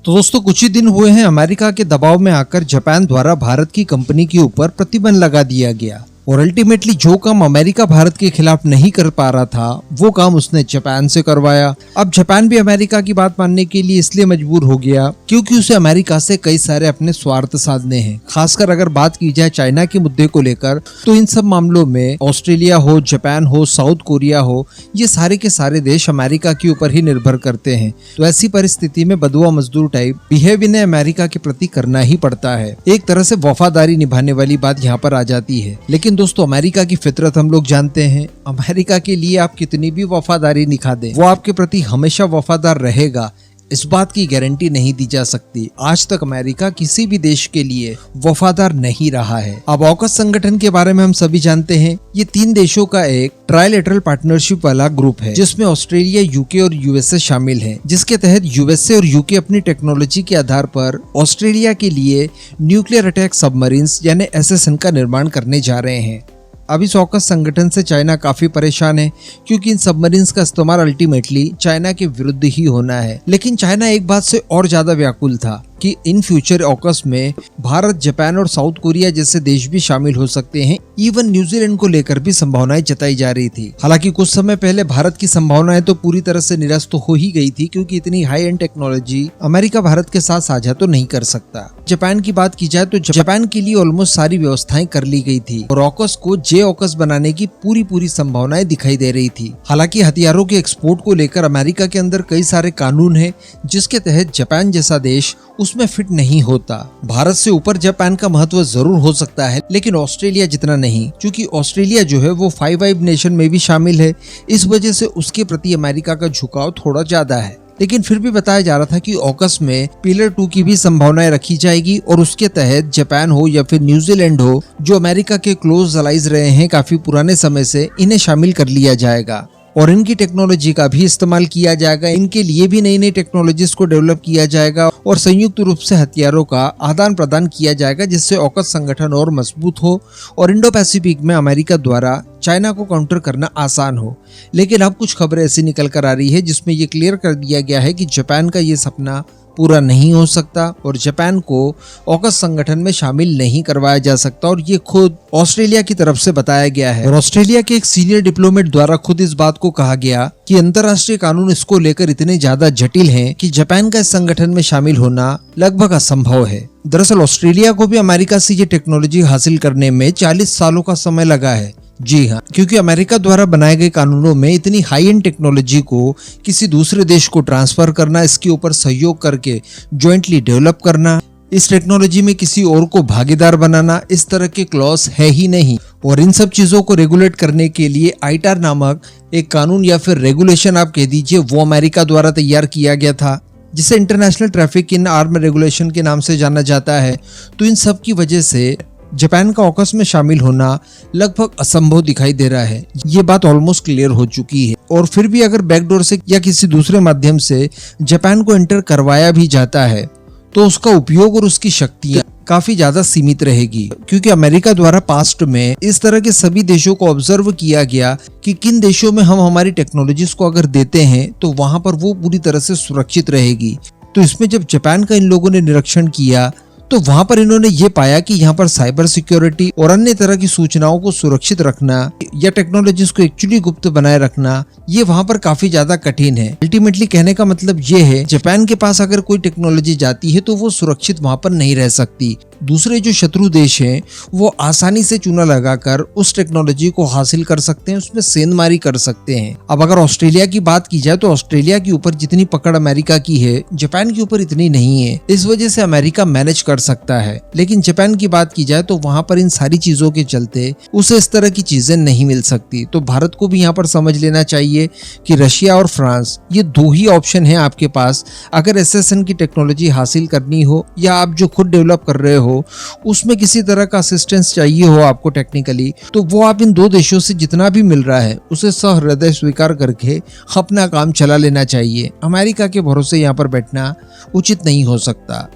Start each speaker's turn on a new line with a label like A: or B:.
A: तो दोस्तों कुछ ही दिन हुए हैं अमेरिका के दबाव में आकर जापान द्वारा भारत की कंपनी के ऊपर प्रतिबंध लगा दिया गया और अल्टीमेटली जो काम अमेरिका भारत के खिलाफ नहीं कर पा रहा था वो काम उसने जापान से करवाया। अब जापान भी अमेरिका की बात मानने के लिए इसलिए मजबूर हो गया क्योंकि उसे अमेरिका से कई सारे अपने स्वार्थ साधने हैं। खासकर अगर बात की जाए चाइना के मुद्दे को लेकर तो इन सब मामलों में ऑस्ट्रेलिया हो, जापान हो, साउथ कोरिया हो, ये सारे के सारे देश अमेरिका के ऊपर ही निर्भर करते हैं। तो ऐसी परिस्थिति में बदुआ मजदूर टाइप बिहेव इन्हें अमेरिका के प्रति करना ही पड़ता है। एक तरह से वफादारी निभाने वाली बात यहाँ पर आ जाती है। लेकिन दोस्तों अमेरिका की फितरत हम लोग जानते हैं। अमेरिका के लिए आप कितनी भी वफादारी निभा दें वो आपके प्रति हमेशा वफादार रहेगा, इस बात की गारंटी नहीं दी जा सकती। आज तक अमेरिका किसी भी देश के लिए वफादार नहीं रहा है। अब ऑकस संगठन के बारे में हम सभी जानते हैं। ये 3 देशों का एक ट्राइलेटरल पार्टनरशिप वाला ग्रुप है जिसमें ऑस्ट्रेलिया, यूके और यूएसए शामिल हैं, जिसके तहत यूएसए और यूके अपनी टेक्नोलॉजी के आधार पर ऑस्ट्रेलिया के लिए न्यूक्लियर अटैक सबमरीन्स यानी एसएसएन का निर्माण करने जा रहे हैं। अब इस ऑकस संगठन से चाइना काफी परेशान है क्योंकि इन सबमरीन्स का इस्तेमाल अल्टीमेटली चाइना के विरुद्ध ही होना है। लेकिन चाइना एक बात से और ज्यादा व्याकुल था कि इन फ्यूचर ऑकस में भारत, जापान और साउथ कोरिया जैसे देश भी शामिल हो सकते हैं। इवन न्यूजीलैंड को लेकर भी संभावनाएं जताई जा रही थी। हालांकि कुछ समय पहले भारत की संभावनाएं तो पूरी तरह से निरस्त हो ही गई थी क्योंकि इतनी high and technology America Bharat के साथ साझा तो नहीं कर सकता। जापान की बात की जाए तो जापान के लिए ऑलमोस्ट सारी व्यवस्थाएं कर ली गई थी और ऑकस को जे ऑकस बनाने की पूरी संभावनाएं दिखाई दे रही थी। हालांकि हथियारों के एक्सपोर्ट को लेकर अमेरिका के अंदर कई सारे कानून है जिसके तहत जापान जैसा देश उसमें फिट नहीं होता। भारत से ऊपर जापान का महत्व जरूर हो सकता है लेकिन ऑस्ट्रेलिया जितना नहीं, क्योंकि ऑस्ट्रेलिया जो है वो 5 आइव नेशन में भी शामिल है। इस वजह से उसके प्रति अमेरिका का झुकाव थोड़ा ज्यादा है। लेकिन फिर भी बताया जा रहा था कि ऑकस में पिलर 2 की भी संभावनाएं रखी जाएगी और उसके तहत जापान हो या फिर न्यूजीलैंड हो, जो अमेरिका के क्लोज अलाइज रहे हैं काफी पुराने समय से, इन्हें शामिल कर लिया जाएगा और इनकी टेक्नोलॉजी का भी इस्तेमाल किया जाएगा। इनके लिए भी नई नई टेक्नोलॉजीज को डेवलप किया जाएगा और संयुक्त रूप से हथियारों का आदान प्रदान किया जाएगा जिससे ऑकस संगठन और मजबूत हो और इंडो पैसिफिक में अमेरिका द्वारा चाइना को काउंटर करना आसान हो। लेकिन अब कुछ खबरें ऐसी निकल कर आ रही है जिसमें ये क्लियर कर दिया गया है कि जापान का ये सपना पूरा नहीं हो सकता और जापान को ऑकस संगठन में शामिल नहीं करवाया जा सकता और ये खुद ऑस्ट्रेलिया की तरफ से बताया गया है। और ऑस्ट्रेलिया के एक सीनियर डिप्लोमेट द्वारा खुद इस बात को कहा गया कि अंतर्राष्ट्रीय कानून इसको लेकर इतने ज्यादा जटिल हैं कि जापान का इस संगठन में शामिल होना लगभग असंभव है। दरअसल ऑस्ट्रेलिया को भी अमेरिका से ये टेक्नोलॉजी हासिल करने में 40 सालों का समय लगा है। जी हाँ, क्योंकि अमेरिका द्वारा बनाए गए कानूनों में इतनी हाई एंड टेक्नोलॉजी को किसी दूसरे देश को ट्रांसफर करना, इसके ऊपर सहयोग करके ज्वाइंटली डेवलप करना, इस टेक्नोलॉजी में किसी और को भागीदार बनाना, इस तरह के क्लॉज है ही नहीं। और इन सब चीजों को रेगुलेट करने के लिए आईटार नामक एक कानून या फिर रेगुलेशन आप कह दीजिए वो अमेरिका द्वारा तैयार किया गया था जिसे international traffic in arm regulation के नाम से जाना जाता है। तो इन सब की वजह से जापान का ऑकस में शामिल होना लगभग असंभव दिखाई दे रहा है। ये बात ऑलमोस्ट क्लियर हो चुकी है और फिर भी अगर बैकडोर से या किसी दूसरे माध्यम से जापान को एंटर करवाया भी जाता है तो उसका उपयोग और उसकी शक्तियां काफी ज्यादा सीमित रहेगी क्योंकि अमेरिका द्वारा पास्ट में इस तरह के सभी देशों को ऑब्जर्व किया गया कि किन देशों में हम हमारी टेक्नोलॉजीज को अगर देते हैं तो वहां पर वो पूरी तरह से सुरक्षित रहेगी। तो इसमें जब जापान का इन लोगों ने निरीक्षण किया तो वहां पर इन्होंने ये पाया कि यहाँ पर साइबर सिक्योरिटी और अन्य तरह की सूचनाओं को सुरक्षित रखना या टेक्नोलॉजीज को एक्चुअली गुप्त बनाए रखना ये वहां पर काफी ज्यादा कठिन है। अल्टीमेटली कहने का मतलब ये है जापान के पास अगर कोई टेक्नोलॉजी जाती है तो वो सुरक्षित वहां पर नहीं रह सकती। दूसरे जो शत्रु देश हैं वो आसानी से चूना लगाकर उस टेक्नोलॉजी को हासिल कर सकते हैं, उसमें सेंधमारी कर सकते हैं। अब अगर ऑस्ट्रेलिया की बात की जाए तो ऑस्ट्रेलिया के ऊपर जितनी पकड़ अमेरिका की है जापान के ऊपर इतनी नहीं है। इस वजह से अमेरिका मैनेज कर सकता है। लेकिन जापान की बात की जाए तो वहां पर इन सारी चीजों के चलते उसे इस तरह की चीजें नहीं मिल सकती। तो भारत को भी यहाँ पर समझ लेना चाहिए कि रशिया और फ्रांस ये 2 ही ऑप्शन है आपके पास अगर एसएसएन की टेक्नोलॉजी हासिल करनी हो या आप जो खुद डेवलप कर रहे हो उसमें किसी तरह का असिस्टेंस चाहिए हो आपको टेक्निकली, तो वो आप इन 2 देशों से जितना भी मिल रहा है उसे सहृदय स्वीकार करके अपना काम चला लेना चाहिए। अमेरिका के भरोसे यहाँ पर बैठना उचित नहीं हो सकता।